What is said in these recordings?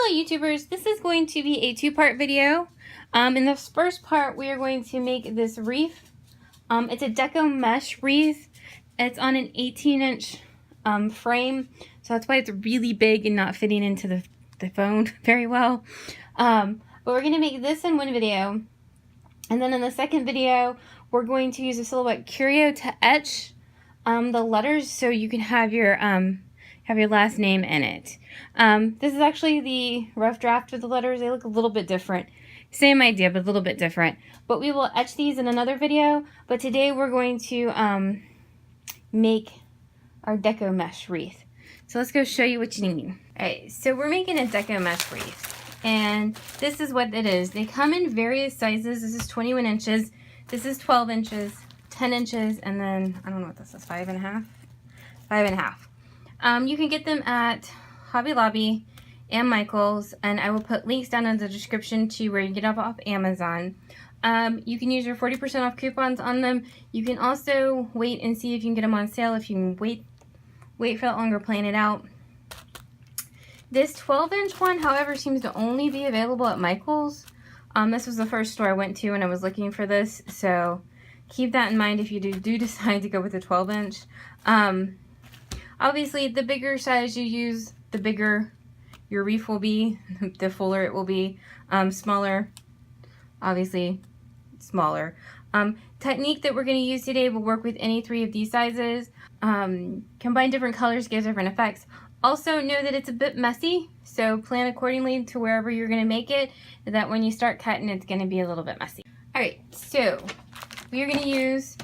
Hello YouTubers, this is going to be a two-part video. In this first part we are going to make this wreath. It's a Deco Mesh Wreath. It's on an 18-inch frame, so that's why it's really big and not fitting into the phone very well. But we're going to make this in one video, and then in the second video we're going to use a silhouette curio to etch the letters so you can have your last name in it. This is actually the rough draft of the letters. They look a little bit different. Same idea, but a little bit different. But we will etch these in another video. But today we're going to make our Deco Mesh Wreath. So let's go show you what you need. Alright, so we're making a Deco Mesh Wreath. And this is what it is. They come in various sizes. This is 21 inches. This is 12 inches, 10 inches, and then, I don't know what this is, 5.5? 5.5. You can get them at Hobby Lobby and Micheal's, and I will put links down in the description to where you get them off Amazon. You can use your 40% off coupons on them. You can also wait and see if you can get them on sale. If you can wait for that longer, plan it out. This 12-inch one, however, seems to only be available at Micheal's. This was the first store I went to when I was looking for this, so keep that in mind if you do decide to go with the 12-inch. Obviously, the bigger size you use, the bigger your wreath will be, the fuller it will be. Smaller, obviously, smaller. Technique that we're going to use today will work with any three of these sizes. Combine different colors, give different effects. Also, know that it's a bit messy, so plan accordingly to wherever you're going to make it, that when you start cutting, it's going to be a little bit messy. Alright, so we are going to use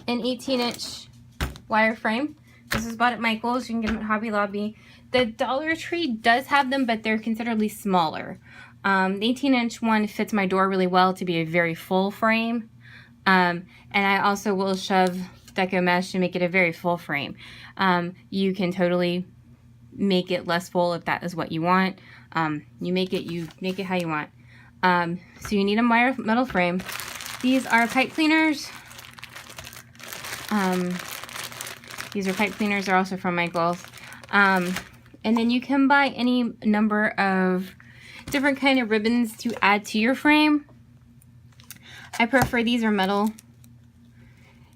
an 18-inch wire frame. This was bought at Micheal's. You can get them at Hobby Lobby. The Dollar Tree does have them, but they're considerably smaller. The 18-inch one fits my door really well to be a very full frame. And I also will shove Deco Mesh to make it a very full frame. You can totally make it less full if that is what you want. You make it how you want. So you need a metal frame. These are pipe cleaners. These are pipe cleaners. They're also from Micheal's. And then you can buy any number of different kind of ribbons to add to your frame. I prefer these are metal,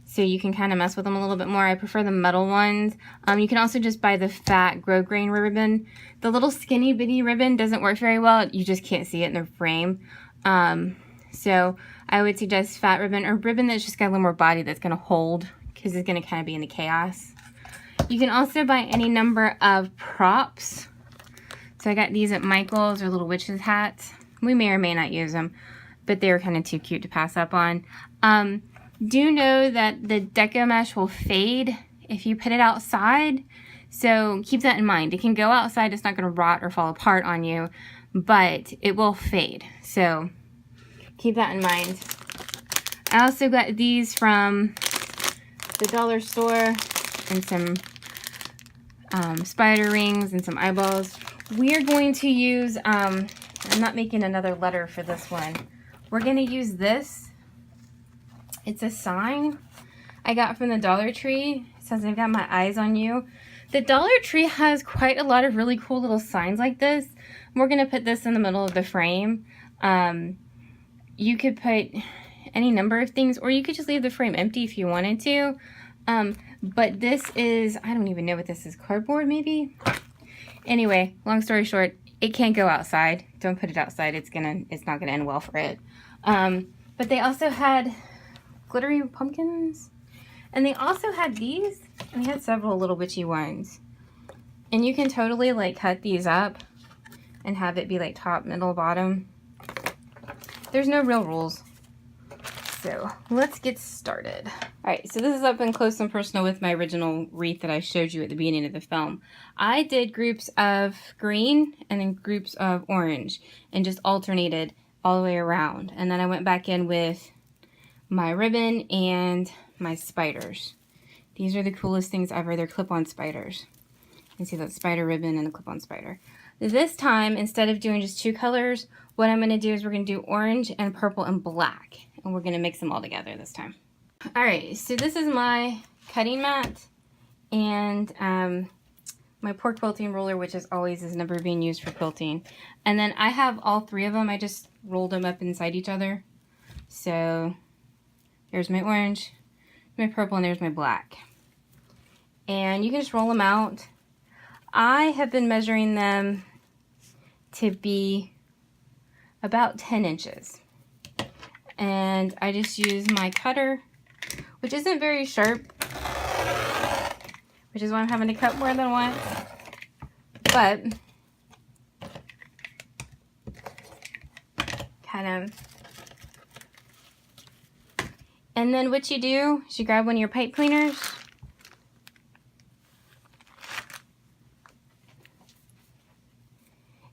so you can kind of mess with them a little bit more. I prefer the metal ones. You can also just buy the fat grosgrain ribbon. The little skinny bitty ribbon doesn't work very well. You just can't see it in the frame. So I would suggest fat ribbon, or ribbon that's just got a little more body that's going to hold, because it's going to kind of be in the chaos. You can also buy any number of props. So I got these at Micheal's. They're little witches hats. We may or may not use them, but they're kind of too cute to pass up on. Do know that the Deco Mesh will fade if you put it outside, so keep that in mind. It can go outside, it's not going to rot or fall apart on you, but it will fade, so keep that in mind. I also got these from the dollar store, and some spider rings and some eyeballs. We are going to use, I'm not making another letter for this one. We're going to use this. It's a sign I got from the Dollar Tree. It says, "I've got my eyes on you." The Dollar Tree has quite a lot of really cool little signs like this. We're going to put this in the middle of the frame. You could put any number of things, or you could just leave the frame empty if you wanted to. But this is, I don't even know what this is, cardboard maybe? Anyway, long story short, it can't go outside. Don't put it outside. It's not gonna end well for it. But they also had glittery pumpkins, and they also had these, and they had several little witchy ones. And you can totally like cut these up and have it be like top, middle, bottom. There's no real rules. So let's get started. Alright, so this is up and close and personal with my original wreath that I showed you at the beginning of the film. I did groups of green and then groups of orange and just alternated all the way around. And then I went back in with my ribbon and my spiders. These are the coolest things ever. They're clip-on spiders. You can see that spider ribbon and the clip-on spider. This time, instead of doing just two colors, what I'm going to do is we're going to do orange and purple and black. And we're going to mix them all together this time. Alright, so this is my cutting mat and my poor quilting ruler, which is never being used for quilting. And then I have all three of them. I just rolled them up inside each other. So there's my orange, my purple, and there's my black. And you can just roll them out. I have been measuring them to be about 10 inches. And I just use my cutter, which isn't very sharp, which is why I'm having to cut more than once. But kind of. And then what you do is you grab one of your pipe cleaners.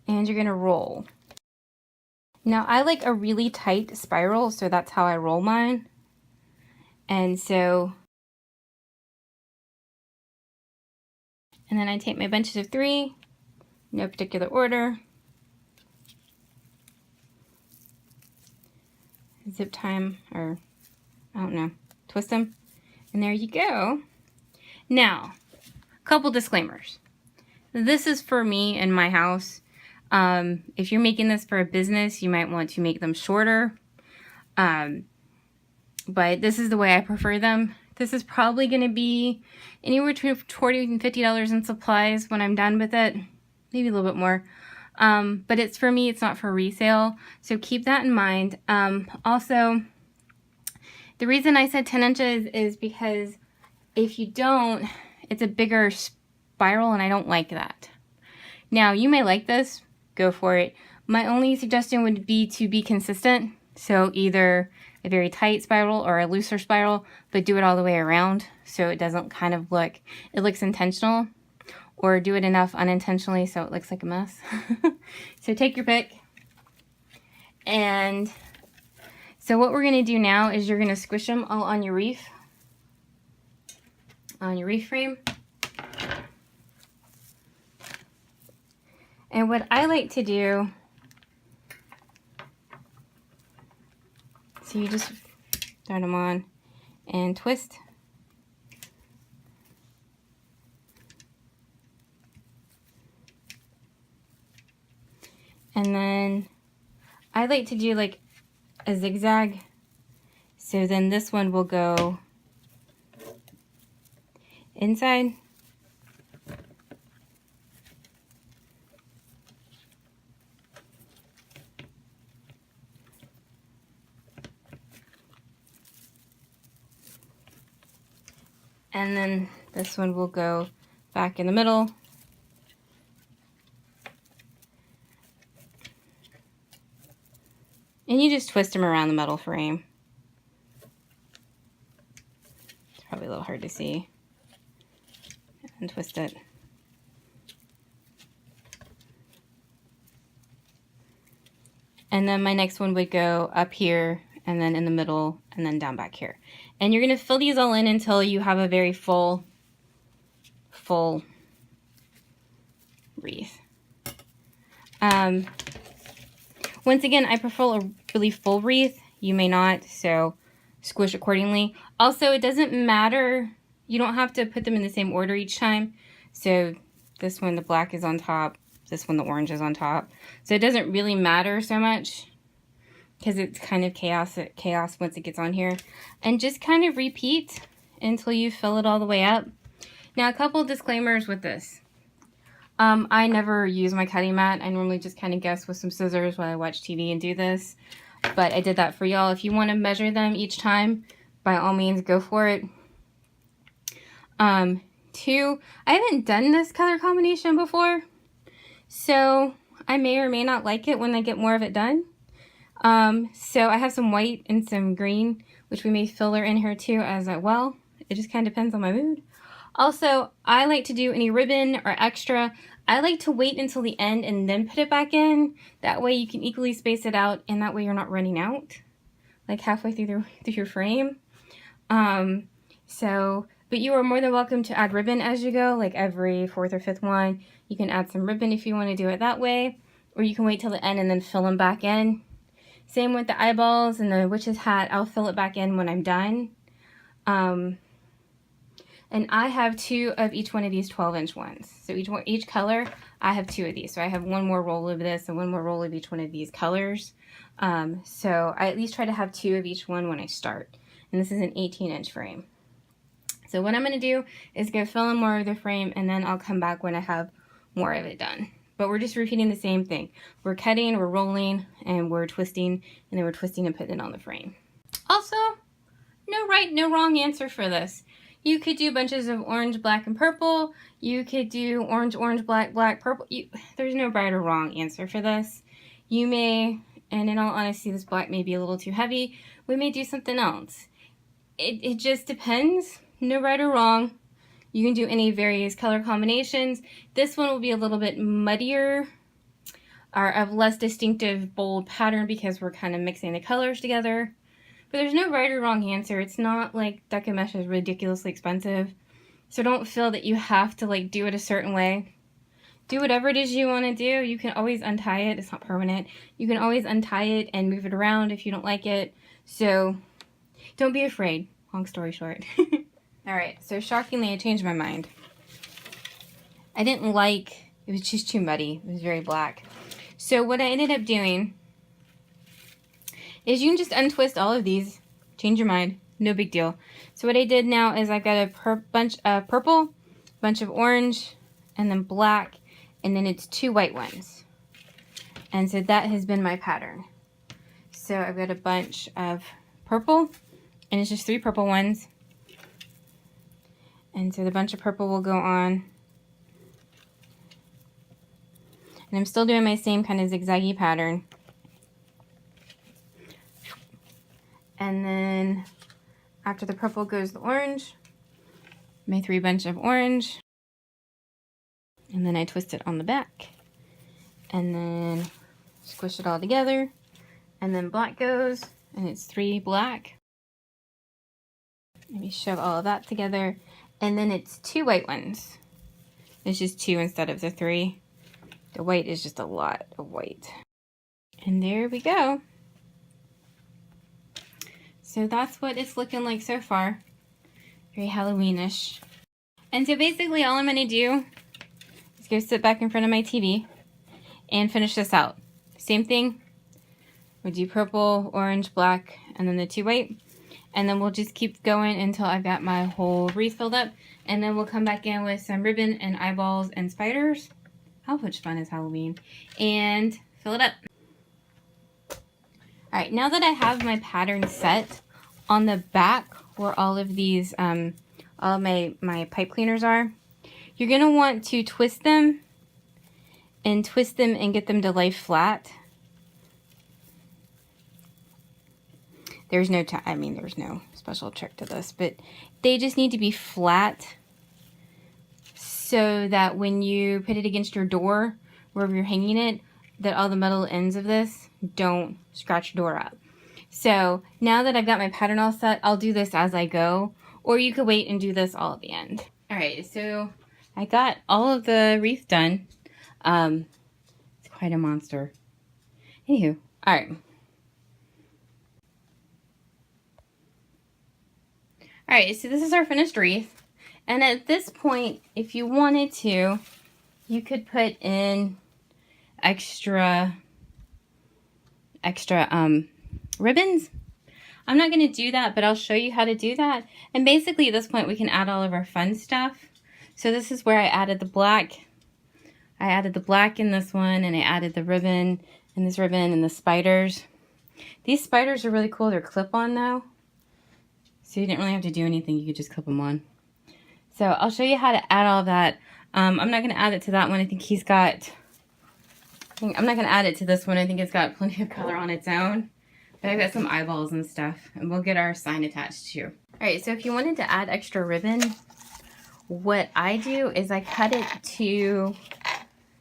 And you're gonna roll. Now I like a really tight spiral, so that's how I roll mine. And so, and then I take my bunches of 3, no particular order. Zip time, or I don't know, twist them. And there you go. Now, a couple disclaimers. This is for me and my house. If you're making this for a business, you might want to make them shorter. But this is the way I prefer them. This is probably going to be anywhere between $40 and $50 in supplies when I'm done with it. Maybe a little bit more. But it's for me, it's not for resale. So keep that in mind. Also, the reason I said 10 inches is because if you don't, it's a bigger spiral and I don't like that. Now, you may like this. Go for it. My only suggestion would be to be consistent. So either a very tight spiral or a looser spiral, but do it all the way around so it doesn't kind of look, it looks intentional, or do it enough unintentionally so it looks like a mess. So take your pick. And so what we're going to do now is you're going to squish them all on your wreath, frame. And what I like to do, so you just throw them on and twist. And then I like to do like a zigzag. So then this one will go inside. And then this one will go back in the middle. And you just twist them around the metal frame. It's probably a little hard to see. And twist it. And then my next one would go up here, and then in the middle, and then down back here. And you're going to fill these all in until you have a very full wreath. Once again, I prefer a really full wreath. You may not, so squish accordingly. Also, it doesn't matter. You don't have to put them in the same order each time. So this one, the black is on top. This one, the orange is on top. So it doesn't really matter so much, because it's kind of chaos once it gets on here. And just kind of repeat until you fill it all the way up. Now, a couple disclaimers with this. I never use my cutting mat. I normally just kind of guess with some scissors when I watch TV and do this. But I did that for y'all. If you want to measure them each time, by all means, go for it. 2, I haven't done this color combination before, so I may or may not like it when I get more of it done. So I have some white and some green, which we may filler in here too as well. It just kind of depends on my mood. Also, I like to do any ribbon or extra. I like to wait until the end and then put it back in. That way you can equally space it out, and that way you're not running out like halfway through your frame. But you are more than welcome to add ribbon as you go, like every 4th or 5th one. You can add some ribbon if you want to do it that way, or you can wait till the end and then fill them back in. Same with the eyeballs and the witch's hat. I'll fill it back in when I'm done. And And I have 2 of each one of these 12-inch ones. So each color, I have 2 of these. So I have 1 more roll of this and 1 more roll of each one of these colors. So I at least try to have 2 of each one when I start. And this is an 18-inch frame. So what I'm going to do is go fill in more of the frame, and then I'll come back when I have more of it done. But we're just repeating the same thing. We're cutting, we're rolling, and we're twisting, and then we're twisting and putting it on the frame. Also, no right, no wrong answer for this. You could do bunches of orange, black, and purple. You could do orange, orange, black, black, purple. There's no right or wrong answer for this. You may, and in all honesty, this black may be a little too heavy. We may do something else. It just depends. No right or wrong. You can do any various color combinations. This one will be a little bit muddier or of less distinctive, bold pattern because we're kind of mixing the colors together. But there's no right or wrong answer. It's not like Deco Mesh is ridiculously expensive. So don't feel that you have to like do it a certain way. Do whatever it is you want to do. You can always untie it. It's not permanent. You can always untie it and move it around if you don't like it. So don't be afraid. Long story short. Alright, so shockingly I changed my mind. I didn't like, it was just too muddy. It was very black. So what I ended up doing is you can just untwist all of these, change your mind, no big deal. So what I did now is I've got a bunch of purple, bunch of orange, and then black, and then it's 2 white ones. And so that has been my pattern. So I've got a bunch of purple, and it's just 3 purple ones. And so the bunch of purple will go on. And I'm still doing my same kind of zigzaggy pattern. And then after the purple goes the orange, my 3 bunch of orange, and then I twist it on the back, and then squish it all together, and then black goes, and it's 3 black. Let me shove all of that together, and then it's 2 white ones. It's just 2 instead of the 3. The white is just a lot of white. And there we go. So that's what it's looking like so far. Very Halloweenish. And so basically all I'm going to do is go sit back in front of my TV and finish this out. Same thing. We'll do purple, orange, black, and then the 2 white. And then we'll just keep going until I've got my whole wreath filled up. And then we'll come back in with some ribbon and eyeballs and spiders. How much fun is Halloween? And fill it up. Alright, now that I have my pattern set, on the back where all of these, all of my pipe cleaners are, you're going to want to twist them and get them to lay flat. There's no there's no special trick to this, but they just need to be flat so that when you put it against your door, wherever you're hanging it, that all the metal ends of this don't scratch your door up. So now that I've got my pattern all set, I'll do this as I go, or you could wait and do this all at the end. Alright, so I got all of the wreath done. It's quite a monster. Anywho, alright. Alright, so this is our finished wreath. And at this point, if you wanted to, you could put in extra ribbons. I'm not going to do that, but I'll show you how to do that. And basically at this point we can add all of our fun stuff. So this is where I added the black. I added the black in this one, and I added the ribbon and this ribbon and the spiders. These spiders are really cool. They're clip-on though. So you didn't really have to do anything. You could just clip them on. So I'll show you how to add all of that. I'm not going to add it to that one. I think he's got... I'm not going to add it to this one. I think it's got plenty of color on its own. But I've got some eyeballs and stuff. And we'll get our sign attached too. Alright, so if you wanted to add extra ribbon, what I do is I cut it to...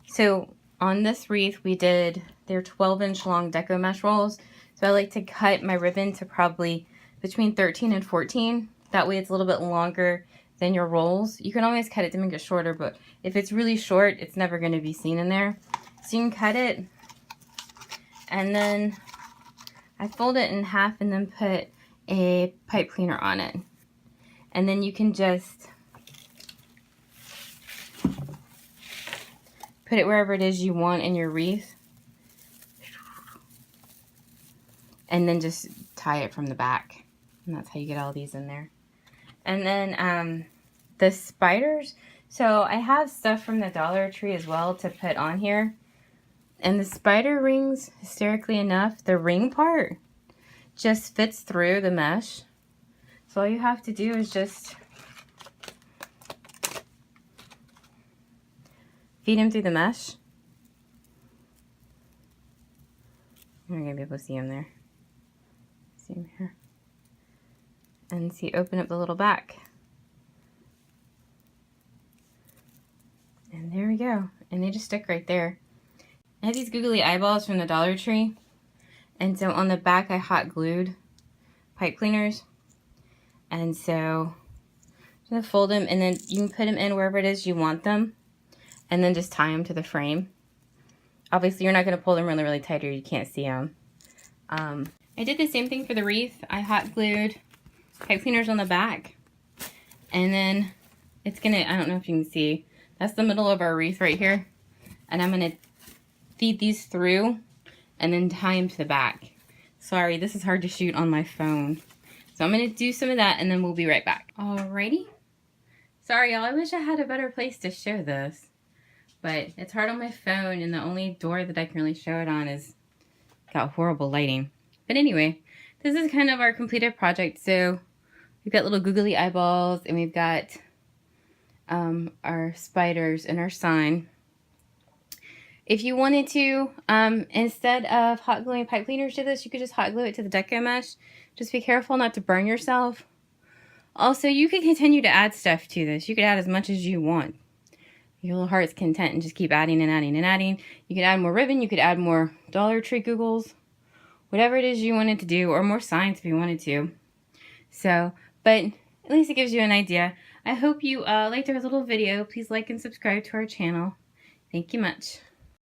So on this wreath we did... They're 12-inch long Deco Mesh rolls. So I like to cut my ribbon to probably between 13 and 14. That way it's a little bit longer than your rolls. You can always cut it to make it shorter, but if it's really short, it's never going to be seen in there. So you can cut it, and then I fold it in half and then put a pipe cleaner on it. And then you can just put it wherever it is you want in your wreath. And then just tie it from the back. And that's how you get all these in there. And then the spiders. So I have stuff from the Dollar Tree as well to put on here. And the spider rings, hysterically enough, the ring part just fits through the mesh. So all you have to do is just feed them through the mesh. You're going to be able to see them there. See them here. And see, open up the little back. And there we go. And they just stick right there. I have these googly eyeballs from the Dollar Tree. And so on the back I hot glued pipe cleaners. And so I'm going to fold them, and then you can put them in wherever it is you want them. And then just tie them to the frame. Obviously you're not going to pull them really, really tight or you can't see them. I did the same thing for the wreath. I hot glued pipe cleaners on the back. And then it's going to, I don't know if you can see, that's the middle of our wreath right here. And I'm going to feed these through and then tie them to the back. Sorry, this is hard to shoot on my phone. So I'm going to do some of that and then we'll be right back. Alrighty. Sorry y'all, I wish I had a better place to show this. But it's hard on my phone, and the only door that I can really show it on is got horrible lighting. But anyway, this is kind of our completed project. So we've got little googly eyeballs, and we've got our spiders and our sign. If you wanted to, instead of hot gluing pipe cleaners to this, you could just hot glue it to the Deco Mesh. Just be careful not to burn yourself. Also, you could continue to add stuff to this. You could add as much as you want. Your little heart's content, and just keep adding and adding and adding. You could add more ribbon. You could add more Dollar Tree googles. Whatever it is you wanted to do, or more signs if you wanted to. So, but at least it gives you an idea. I hope you liked our little video. Please like and subscribe to our channel. Thank you much.